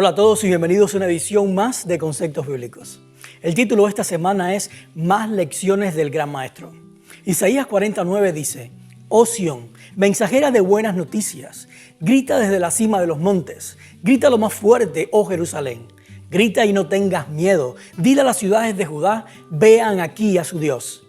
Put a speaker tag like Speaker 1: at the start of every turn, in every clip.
Speaker 1: Hola a todos y bienvenidos a una edición más de Conceptos Bíblicos. El título de esta semana es Más lecciones del Gran Maestro. Isaías 49 dice: Oh Sión, mensajera de buenas noticias, grita desde la cima de los montes, grita lo más fuerte, oh Jerusalén. Grita y no tengas miedo, dile a las ciudades de Judá, vean aquí a su Dios.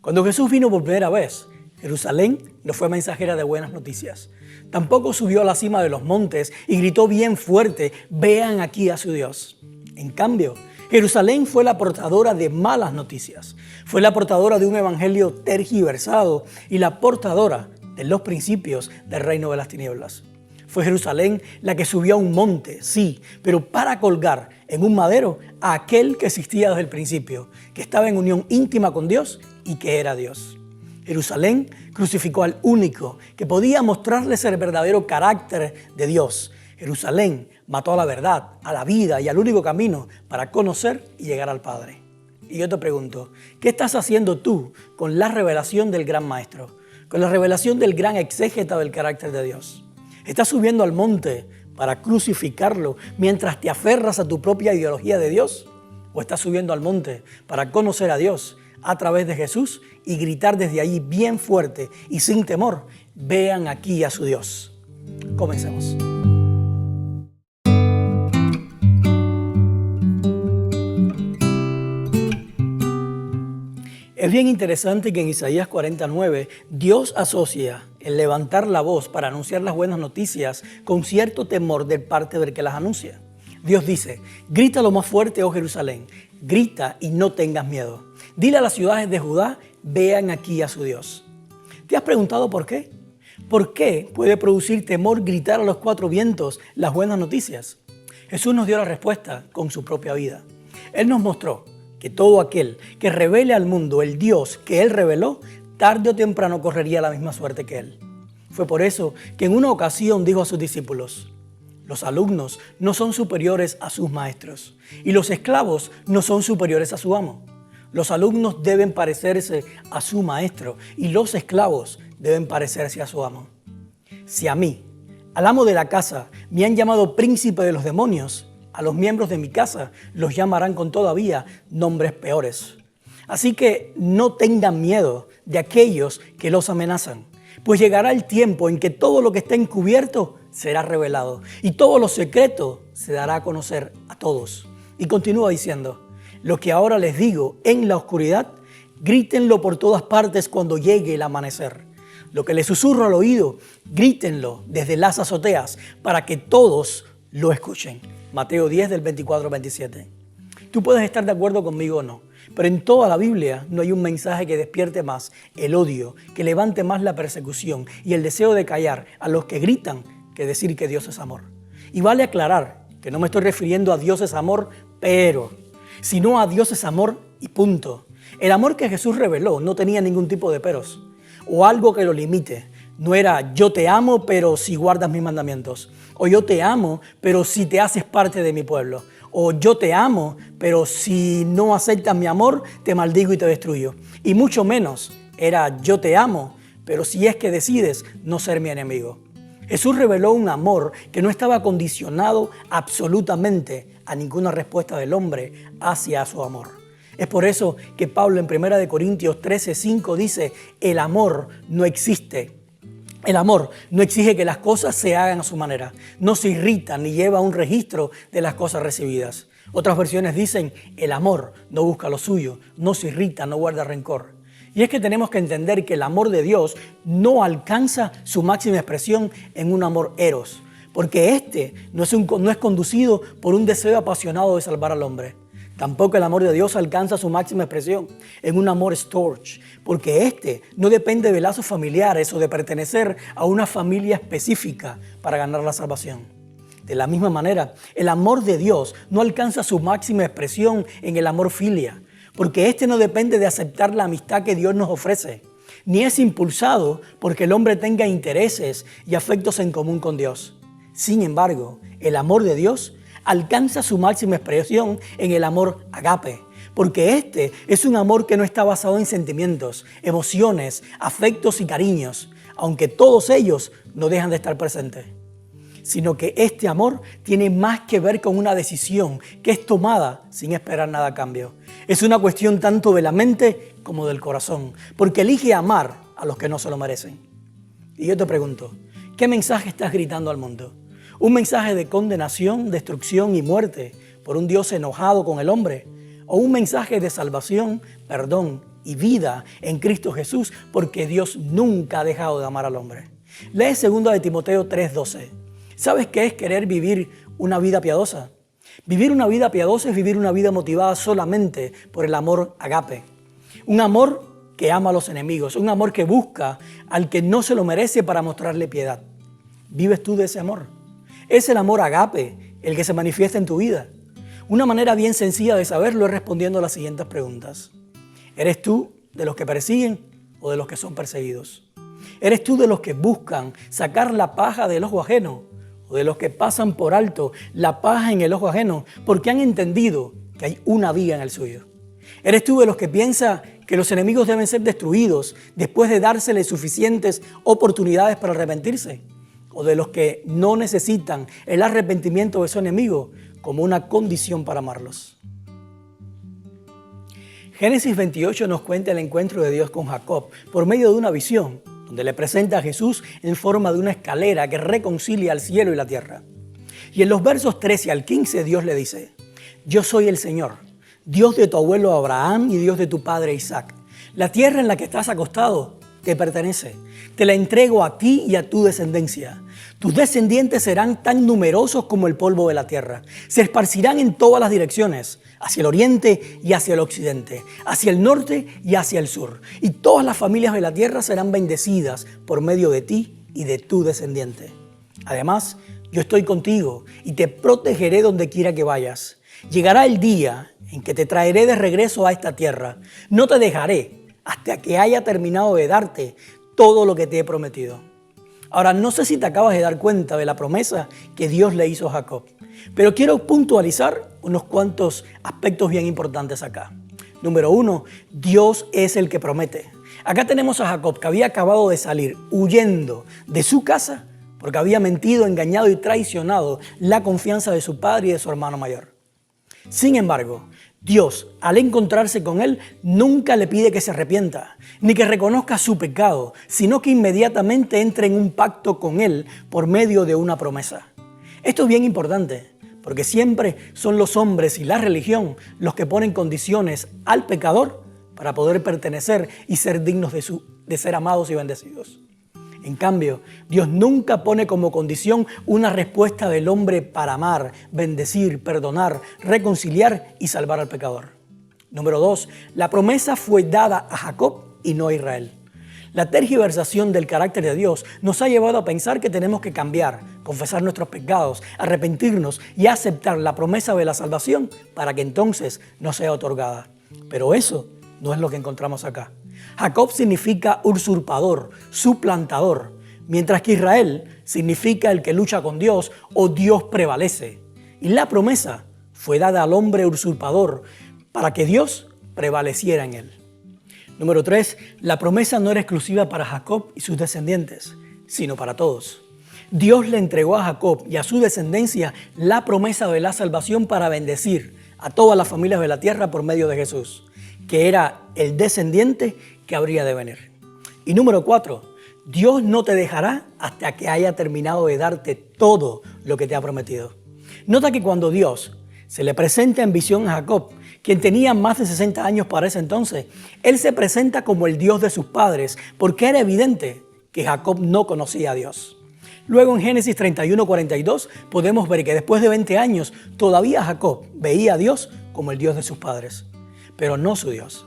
Speaker 1: Cuando Jesús vino por primera vez, Jerusalén no fue mensajera de buenas noticias. Tampoco subió a la cima de los montes y gritó bien fuerte, vean aquí a su Dios. En cambio, Jerusalén fue la portadora de malas noticias. Fue la portadora de un evangelio tergiversado y la portadora de los principios del reino de las tinieblas. Fue Jerusalén la que subió a un monte, sí, pero para colgar en un madero a aquel que existía desde el principio, que estaba en unión íntima con Dios y que era Dios. Jerusalén crucificó al único que podía mostrarles el verdadero carácter de Dios. Jerusalén mató a la verdad, a la vida y al único camino para conocer y llegar al Padre. Y yo te pregunto, ¿qué estás haciendo tú con la revelación del gran maestro? Con la revelación del gran exégeta del carácter de Dios. ¿Estás subiendo al monte para crucificarlo mientras te aferras a tu propia ideología de Dios? ¿O estás subiendo al monte para conocer a Dios a través de Jesús y gritar desde allí bien fuerte y sin temor, vean aquí a su Dios? Comencemos. Es bien interesante que en Isaías 49 Dios asocia el levantar la voz para anunciar las buenas noticias con cierto temor de parte del que las anuncia. Dios dice: grita lo más fuerte, oh Jerusalén, grita y no tengas miedo. Dile a las ciudades de Judá, vean aquí a su Dios. ¿Te has preguntado por qué? ¿Por qué puede producir temor gritar a los cuatro vientos las buenas noticias? Jesús nos dio la respuesta con su propia vida. Él nos mostró que todo aquel que revele al mundo el Dios que Él reveló, tarde o temprano correría la misma suerte que Él. Fue por eso que en una ocasión dijo a sus discípulos: los alumnos no son superiores a sus maestros y los esclavos no son superiores a su amo. Los alumnos deben parecerse a su maestro y los esclavos deben parecerse a su amo. Si a mí, al amo de la casa, me han llamado príncipe de los demonios, a los miembros de mi casa los llamarán con todavía nombres peores. Así que no tengan miedo de aquellos que los amenazan, pues llegará el tiempo en que todo lo que está encubierto será revelado y todo lo secreto se dará a conocer a todos. Y continúa diciendo: lo que ahora les digo en la oscuridad, grítenlo por todas partes cuando llegue el amanecer. Lo que les susurro al oído, grítenlo desde las azoteas para que todos lo escuchen. Mateo 10 del 24 al 27. Tú puedes estar de acuerdo conmigo o no, pero en toda la Biblia no hay un mensaje que despierte más el odio, que levante más la persecución y el deseo de callar a los que gritan, que decir que Dios es amor. Y vale aclarar que no me estoy refiriendo a Dios es amor, sino a Dios es amor y punto. El amor que Jesús reveló no tenía ningún tipo de peros o algo que lo limite. No era yo te amo, pero si guardas mis mandamientos. O yo te amo, pero si te haces parte de mi pueblo. O yo te amo, pero si no aceptas mi amor, te maldigo y te destruyo. Y mucho menos era yo te amo, pero si es que decides no ser mi enemigo. Jesús reveló un amor que no estaba condicionado absolutamente a ninguna respuesta del hombre hacia su amor. Es por eso que Pablo en 1 Corintios 13:5 dice: el amor no existe. El amor no exige que las cosas se hagan a su manera, no se irrita ni lleva un registro de las cosas recibidas. Otras versiones dicen: el amor no busca lo suyo, no se irrita, no guarda rencor. Y es que tenemos que entender que el amor de Dios no alcanza su máxima expresión en un amor eros, porque este no es conducido por un deseo apasionado de salvar al hombre. Tampoco el amor de Dios alcanza su máxima expresión en un amor storge, porque este no depende de lazos familiares o de pertenecer a una familia específica para ganar la salvación. De la misma manera, el amor de Dios no alcanza su máxima expresión en el amor filia, porque este no depende de aceptar la amistad que Dios nos ofrece, ni es impulsado porque el hombre tenga intereses y afectos en común con Dios. Sin embargo, el amor de Dios alcanza su máxima expresión en el amor agape, porque este es un amor que no está basado en sentimientos, emociones, afectos y cariños, aunque todos ellos no dejan de estar presentes. sino que este amor tiene más que ver con una decisión que es tomada sin esperar nada a cambio. Es una cuestión tanto de la mente como del corazón, porque elige amar a los que no se lo merecen. Y yo te pregunto, ¿qué mensaje estás gritando al mundo? ¿Un mensaje de condenación, destrucción y muerte por un Dios enojado con el hombre? ¿O un mensaje de salvación, perdón y vida en Cristo Jesús porque Dios nunca ha dejado de amar al hombre? Lee 2 de Timoteo 3:12. ¿Sabes qué es querer vivir una vida piadosa? Vivir una vida piadosa es vivir una vida motivada solamente por el amor agape. Un amor que ama a los enemigos, un amor que busca al que no se lo merece para mostrarle piedad. ¿Vives tú de ese amor? Es el amor agape el que se manifiesta en tu vida. Una manera bien sencilla de saberlo es respondiendo a las siguientes preguntas. ¿Eres tú de los que persiguen o de los que son perseguidos? ¿Eres tú de los que buscan sacar la paja del ojo ajeno o de los que pasan por alto la paja en el ojo ajeno porque han entendido que hay una viga en el suyo? ¿Eres tú de los que piensa que los enemigos deben ser destruidos después de dárseles suficientes oportunidades para arrepentirse? ¿O de los que no necesitan el arrepentimiento de su enemigo como una condición para amarlos? Génesis 28 nos cuenta el encuentro de Dios con Jacob por medio de una visión, donde le presenta a Jesús en forma de una escalera que reconcilia el cielo y la tierra. Y en los versos 13 al 15 Dios le dice: Yo soy el Señor, Dios de tu abuelo Abraham y Dios de tu padre Isaac. La tierra en la que estás acostado te pertenece. Te la entrego a ti y a tu descendencia. Tus descendientes serán tan numerosos como el polvo de la tierra. Se esparcirán en todas las direcciones, hacia el oriente y hacia el occidente, hacia el norte y hacia el sur. Y todas las familias de la tierra serán bendecidas por medio de ti y de tu descendiente. Además, yo estoy contigo y te protegeré donde quiera que vayas. Llegará el día en que te traeré de regreso a esta tierra. No te dejaré hasta que haya terminado de darte todo lo que te he prometido. Ahora, no sé si te acabas de dar cuenta de la promesa que Dios le hizo a Jacob, pero quiero puntualizar unos cuantos aspectos bien importantes acá. Número 1, Dios es el que promete. Acá tenemos a Jacob, que había acabado de salir huyendo de su casa porque había mentido, engañado y traicionado la confianza de su padre y de su hermano mayor. Sin embargo, Dios, al encontrarse con él, nunca le pide que se arrepienta, ni que reconozca su pecado, sino que inmediatamente entre en un pacto con él por medio de una promesa. Esto es bien importante, porque siempre son los hombres y la religión los que ponen condiciones al pecador para poder pertenecer y ser dignos de ser amados y bendecidos. En cambio, Dios nunca pone como condición una respuesta del hombre para amar, bendecir, perdonar, reconciliar y salvar al pecador. Número 2, la promesa fue dada a Jacob y no a Israel. La tergiversación del carácter de Dios nos ha llevado a pensar que tenemos que cambiar, confesar nuestros pecados, arrepentirnos y aceptar la promesa de la salvación para que entonces nos sea otorgada. Pero eso no es lo que encontramos acá. Jacob significa usurpador, suplantador, mientras que Israel significa el que lucha con Dios o Dios prevalece. Y la promesa fue dada al hombre usurpador para que Dios prevaleciera en él. Número 3, la promesa no era exclusiva para Jacob y sus descendientes, sino para todos. Dios le entregó a Jacob y a su descendencia la promesa de la salvación para bendecir a todas las familias de la tierra por medio de Jesús, que era el descendiente que habría de venir. Y número 4, Dios no te dejará hasta que haya terminado de darte todo lo que te ha prometido. Nota que cuando Dios se le presenta en visión a Jacob, quien tenía más de 60 años para ese entonces, él se presenta como el Dios de sus padres, porque era evidente que Jacob no conocía a Dios. Luego en Génesis 31:42 podemos ver que después de 20 años todavía Jacob veía a Dios como el Dios de sus padres, pero no su Dios.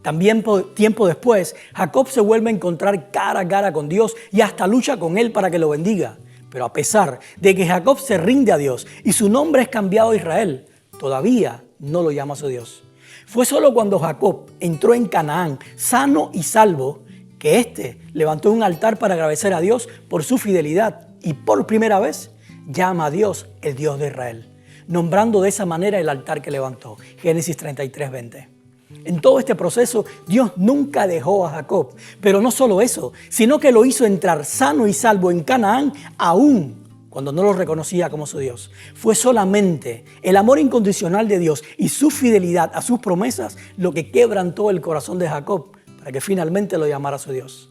Speaker 1: También tiempo después, Jacob se vuelve a encontrar cara a cara con Dios y hasta lucha con él para que lo bendiga. Pero a pesar de que Jacob se rinde a Dios y su nombre es cambiado a Israel, todavía no lo llama su Dios. Fue solo cuando Jacob entró en Canaán, sano y salvo, que éste levantó un altar para agradecer a Dios por su fidelidad y por primera vez llama a Dios el Dios de Israel, nombrando de esa manera el altar que levantó. Génesis 33:20. En todo este proceso, Dios nunca dejó a Jacob, pero no solo eso, sino que lo hizo entrar sano y salvo en Canaán aún cuando no lo reconocía como su Dios. Fue solamente el amor incondicional de Dios y su fidelidad a sus promesas lo que quebrantó el corazón de Jacob para que finalmente lo llamara su Dios.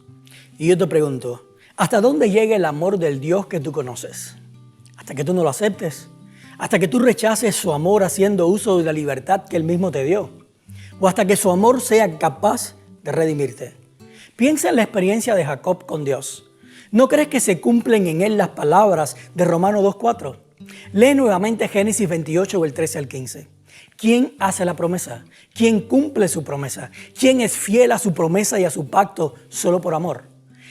Speaker 1: Y yo te pregunto, ¿hasta dónde llega el amor del Dios que tú conoces? ¿Hasta que tú no lo aceptes? ¿Hasta que tú rechaces su amor haciendo uso de la libertad que Él mismo te dio? ¿O hasta que su amor sea capaz de redimirte? Piensa en la experiencia de Jacob con Dios. ¿No crees que se cumplen en él las palabras de Romanos 2:4? Lee nuevamente Génesis 28, del 13 al 15. ¿Quién hace la promesa? ¿Quién cumple su promesa? ¿Quién es fiel a su promesa y a su pacto solo por amor?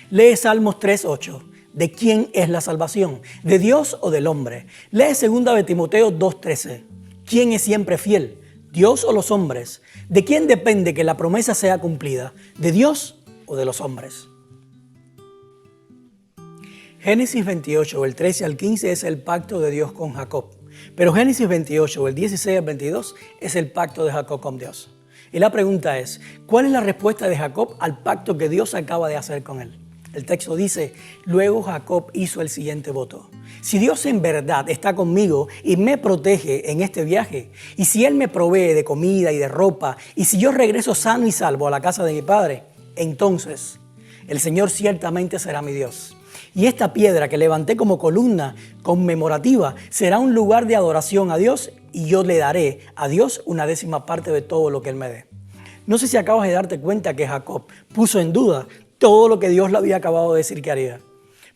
Speaker 1: Lee Salmos 3:8. ¿De quién es la salvación? ¿De Dios o del hombre? Lee 2 de Timoteo 2:13. ¿Quién es siempre fiel? ¿Dios o los hombres? ¿De quién depende que la promesa sea cumplida? ¿De Dios o de los hombres? Génesis 28, del 13 al 15 es el pacto de Dios con Jacob. Pero Génesis 28, del 16 al 22 es el pacto de Jacob con Dios. Y la pregunta es, ¿cuál es la respuesta de Jacob al pacto que Dios acaba de hacer con él? El texto dice, luego Jacob hizo el siguiente voto. Si Dios en verdad está conmigo y me protege en este viaje, y si Él me provee de comida y de ropa, y si yo regreso sano y salvo a la casa de mi padre, entonces el Señor ciertamente será mi Dios. Y esta piedra que levanté como columna conmemorativa será un lugar de adoración a Dios, y yo le daré a Dios 1/10 de todo lo que Él me dé. No sé si acabas de darte cuenta que Jacob puso en duda todo lo que Dios le había acabado de decir que haría.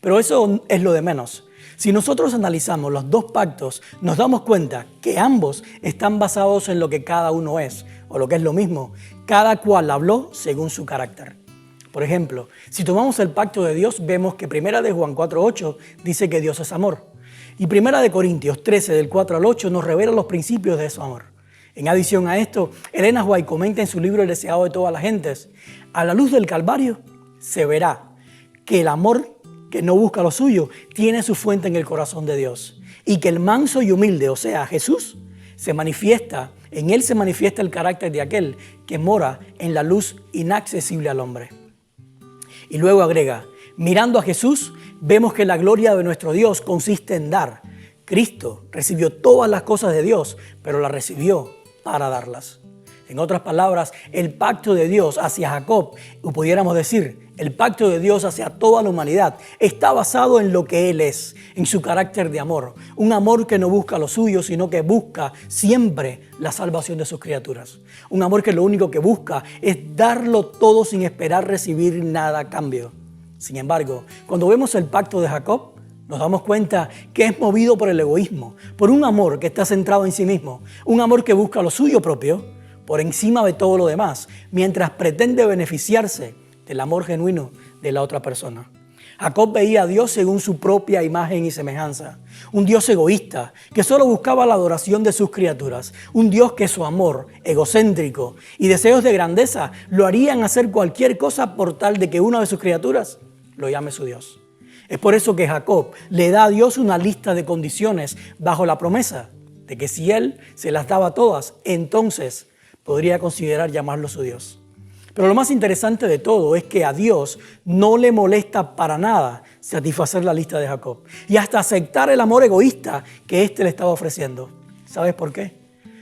Speaker 1: Pero eso es lo de menos. Si nosotros analizamos los dos pactos, nos damos cuenta que ambos están basados en lo que cada uno es, o lo que es lo mismo. Cada cual habló según su carácter. Por ejemplo, si tomamos el pacto de Dios, vemos que 1 de Juan 4:8 dice que Dios es amor. Y 1 de Corintios 13, del 4 al 8, nos revela los principios de su amor. En adición a esto, Elena White comenta en su libro El deseado de todas las gentes, a la luz del Calvario se verá que el amor que no busca lo suyo tiene su fuente en el corazón de Dios, y que el manso y humilde, o sea, Jesús, en él se manifiesta el carácter de aquel que mora en la luz inaccesible al hombre. Y luego agrega, mirando a Jesús, vemos que la gloria de nuestro Dios consiste en dar. Cristo recibió todas las cosas de Dios, pero las recibió para darlas. En otras palabras, el pacto de Dios hacia Jacob, o pudiéramos decir, el pacto de Dios hacia toda la humanidad, está basado en lo que Él es, en su carácter de amor. Un amor que no busca lo suyo, sino que busca siempre la salvación de sus criaturas. Un amor que lo único que busca es darlo todo sin esperar recibir nada a cambio. Sin embargo, cuando vemos el pacto de Jacob, nos damos cuenta que es movido por el egoísmo, por un amor que está centrado en sí mismo, un amor que busca lo suyo propio por encima de todo lo demás, mientras pretende beneficiarse del amor genuino de la otra persona. Jacob veía a Dios según su propia imagen y semejanza, un Dios egoísta que solo buscaba la adoración de sus criaturas, un Dios que su amor egocéntrico y deseos de grandeza lo harían hacer cualquier cosa por tal de que una de sus criaturas lo llame su Dios. Es por eso que Jacob le da a Dios una lista de condiciones bajo la promesa de que si él se las daba todas, entonces podría considerar llamarlo su Dios. Pero lo más interesante de todo es que a Dios no le molesta para nada satisfacer la lista de Jacob y hasta aceptar el amor egoísta que éste le estaba ofreciendo. ¿Sabes por qué?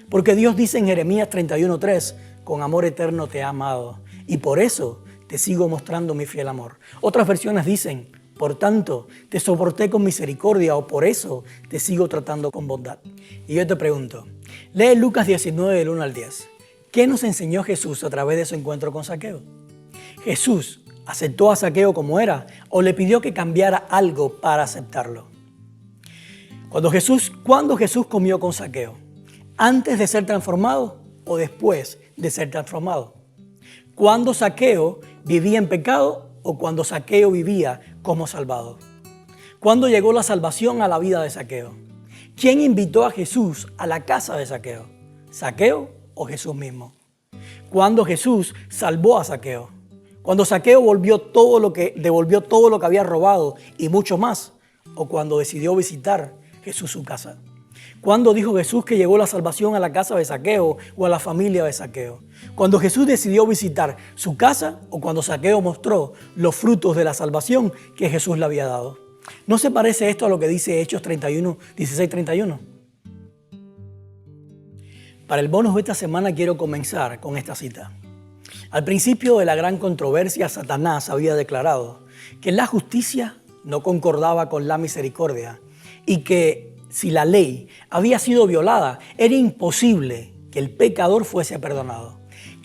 Speaker 1: Porque Dios dice en Jeremías 31:3, con amor eterno te he amado y por eso te sigo mostrando mi fiel amor. Otras versiones dicen, por tanto, te soporté con misericordia o por eso te sigo tratando con bondad. Y yo te pregunto, lee Lucas 19 del 1 al 10. ¿Qué nos enseñó Jesús a través de su encuentro con Zaqueo? ¿Jesús aceptó a Zaqueo como era o le pidió que cambiara algo para aceptarlo? ¿Cuándo Jesús comió con Zaqueo? ¿Antes de ser transformado o después de ser transformado? ¿Cuándo Zaqueo vivía en pecado o cuando Zaqueo vivía como salvado? ¿Cuándo llegó la salvación a la vida de Zaqueo? ¿Quién invitó a Jesús a la casa de Zaqueo? ¿Zaqueo o Jesús mismo? ¿Cuándo Jesús salvó a Zaqueo? ¿Cuando Zaqueo devolvió todo lo que había robado y mucho más? ¿O cuando decidió visitar Jesús su casa? ¿Cuándo dijo Jesús que llegó la salvación a la casa de Zaqueo o a la familia de Zaqueo? ¿Cuando Jesús decidió visitar su casa o cuando Zaqueo mostró los frutos de la salvación que Jesús le había dado? ¿No se parece esto a lo que dice Hechos 16:31? Para el bonus de esta semana quiero comenzar con esta cita. Al principio de la gran controversia, Satanás había declarado que la justicia no concordaba con la misericordia y que si la ley había sido violada, era imposible que el pecador fuese perdonado.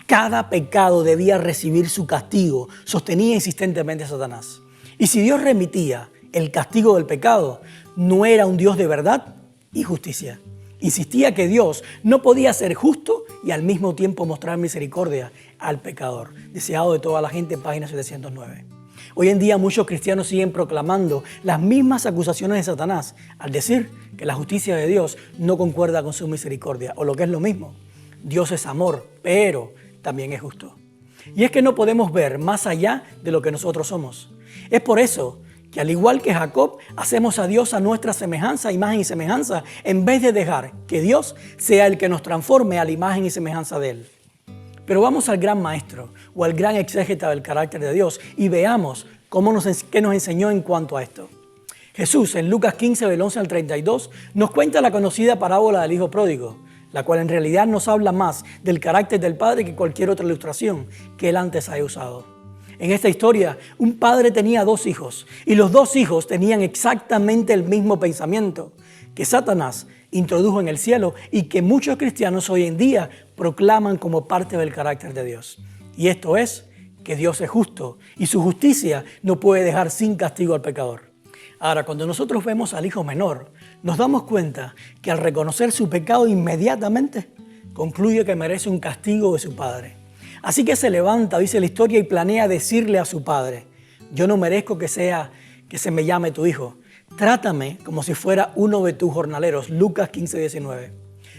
Speaker 1: Cada pecado debía recibir su castigo, sostenía insistentemente Satanás. Y si Dios remitía el castigo del pecado, no era un Dios de verdad y justicia. Insistía que Dios no podía ser justo y al mismo tiempo mostrar misericordia al pecador. Deseado de toda la gente, página 709. Hoy en día muchos cristianos siguen proclamando las mismas acusaciones de Satanás al decir que la justicia de Dios no concuerda con su misericordia, o lo que es lo mismo, Dios es amor, pero también es justo. Y es que no podemos ver más allá de lo que nosotros somos. Es por eso que al igual que Jacob, hacemos a Dios a nuestra semejanza, imagen y semejanza, en vez de dejar que Dios sea el que nos transforme a la imagen y semejanza de Él. Pero vamos al gran maestro o al gran exégeta del carácter de Dios y veamos qué nos enseñó en cuanto a esto. Jesús en Lucas 15, del 11 al 32, nos cuenta la conocida parábola del hijo pródigo, la cual en realidad nos habla más del carácter del Padre que cualquier otra ilustración que Él antes haya usado. En esta historia, un padre tenía 2 hijos y los 2 hijos tenían exactamente el mismo pensamiento que Satanás introdujo en el cielo y que muchos cristianos hoy en día proclaman como parte del carácter de Dios. Y esto es que Dios es justo y su justicia no puede dejar sin castigo al pecador. Ahora, cuando nosotros vemos al hijo menor, nos damos cuenta que al reconocer su pecado inmediatamente concluye que merece un castigo de su padre. Así que se levanta, dice la historia, y planea decirle a su padre: yo no merezco que se me llame tu hijo. Trátame como si fuera uno de tus jornaleros. Lucas 15, 19.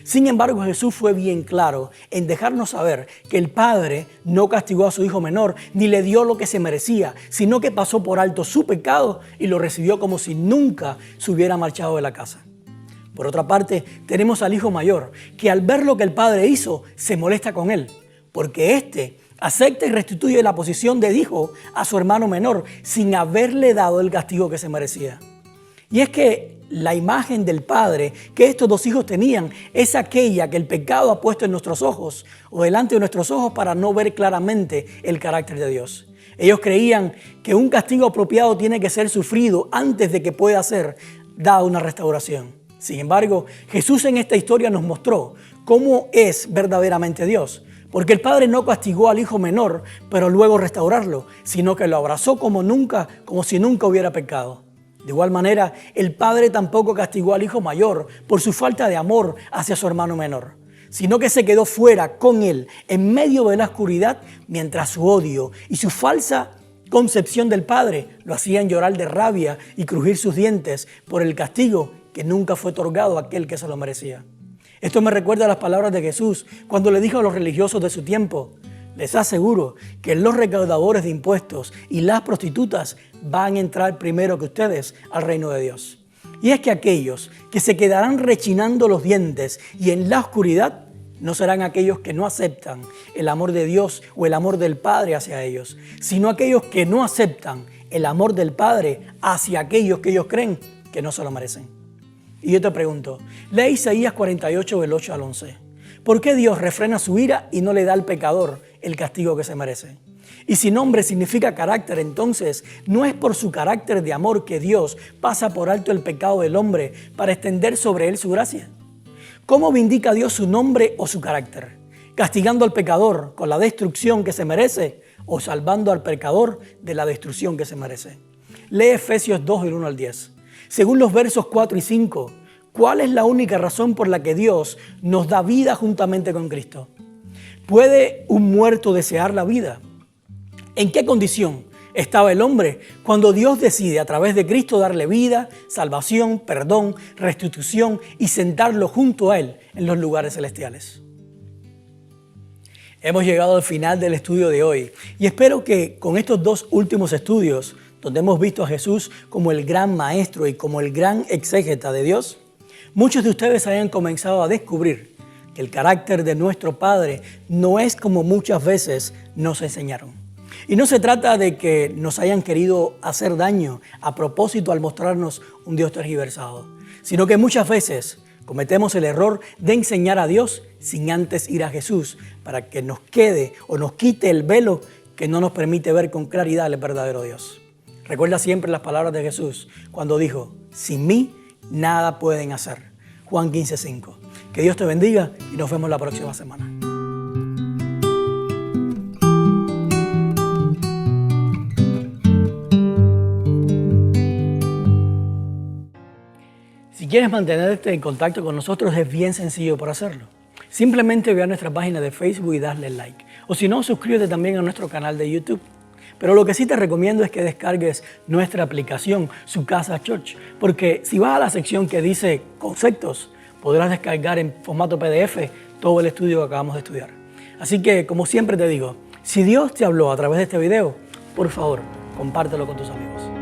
Speaker 1: Sin embargo, Jesús fue bien claro en dejarnos saber que el padre no castigó a su hijo menor ni le dio lo que se merecía, sino que pasó por alto su pecado y lo recibió como si nunca se hubiera marchado de la casa. Por otra parte, tenemos al hijo mayor, que al ver lo que el padre hizo, se molesta con él, porque éste acepta y restituye la posición de hijo a su hermano menor sin haberle dado el castigo que se merecía. Y es que la imagen del Padre que estos 2 hijos tenían es aquella que el pecado ha puesto en nuestros ojos o delante de nuestros ojos para no ver claramente el carácter de Dios. Ellos creían que un castigo apropiado tiene que ser sufrido antes de que pueda ser dada una restauración. Sin embargo, Jesús en esta historia nos mostró cómo es verdaderamente Dios. Porque el padre no castigó al hijo menor, pero luego restaurarlo, sino que lo abrazó como si nunca hubiera pecado. De igual manera, el padre tampoco castigó al hijo mayor por su falta de amor hacia su hermano menor, sino que se quedó fuera con él, en medio de la oscuridad, mientras su odio y su falsa concepción del padre lo hacían llorar de rabia y crujir sus dientes por el castigo que nunca fue otorgado a aquel que se lo merecía. Esto me recuerda a las palabras de Jesús cuando le dijo a los religiosos de su tiempo: les aseguro que los recaudadores de impuestos y las prostitutas van a entrar primero que ustedes al reino de Dios. Y es que aquellos que se quedarán rechinando los dientes y en la oscuridad no serán aquellos que no aceptan el amor de Dios o el amor del Padre hacia ellos, sino aquellos que no aceptan el amor del Padre hacia aquellos que ellos creen que no se lo merecen. Y yo te pregunto, lee Isaías 48, del 8 al 11. ¿Por qué Dios refrena su ira y no le da al pecador el castigo que se merece? Y si nombre significa carácter, entonces no es por su carácter de amor que Dios pasa por alto el pecado del hombre para extender sobre él su gracia. ¿Cómo vindica Dios su nombre o su carácter? ¿Castigando al pecador con la destrucción que se merece o salvando al pecador de la destrucción que se merece? Lee Efesios 2, del 1 al 10. Según los versos 4 y 5, ¿cuál es la única razón por la que Dios nos da vida juntamente con Cristo? ¿Puede un muerto desear la vida? ¿En qué condición estaba el hombre cuando Dios decide a través de Cristo darle vida, salvación, perdón, restitución y sentarlo junto a Él en los lugares celestiales? Hemos llegado al final del estudio de hoy y espero que con estos 2 últimos estudios, donde hemos visto a Jesús como el gran maestro y como el gran exégeta de Dios, muchos de ustedes hayan comenzado a descubrir que el carácter de nuestro Padre no es como muchas veces nos enseñaron. Y no se trata de que nos hayan querido hacer daño a propósito al mostrarnos un Dios tergiversado, sino que muchas veces cometemos el error de enseñar a Dios sin antes ir a Jesús para que nos quede o nos quite el velo que no nos permite ver con claridad el verdadero Dios. Recuerda siempre las palabras de Jesús cuando dijo: sin mí nada pueden hacer. Juan 15:5. Que Dios te bendiga y nos vemos la próxima semana. Si quieres mantenerte en contacto con nosotros, es bien sencillo por hacerlo. Simplemente ve a nuestra página de Facebook y darle like. O si no, suscríbete también a nuestro canal de YouTube. Pero lo que sí te recomiendo es que descargues nuestra aplicación, Su Casa Church, porque si vas a la sección que dice conceptos, podrás descargar en formato PDF todo el estudio que acabamos de estudiar. Así que, como siempre te digo, si Dios te habló a través de este video, por favor, compártelo con tus amigos.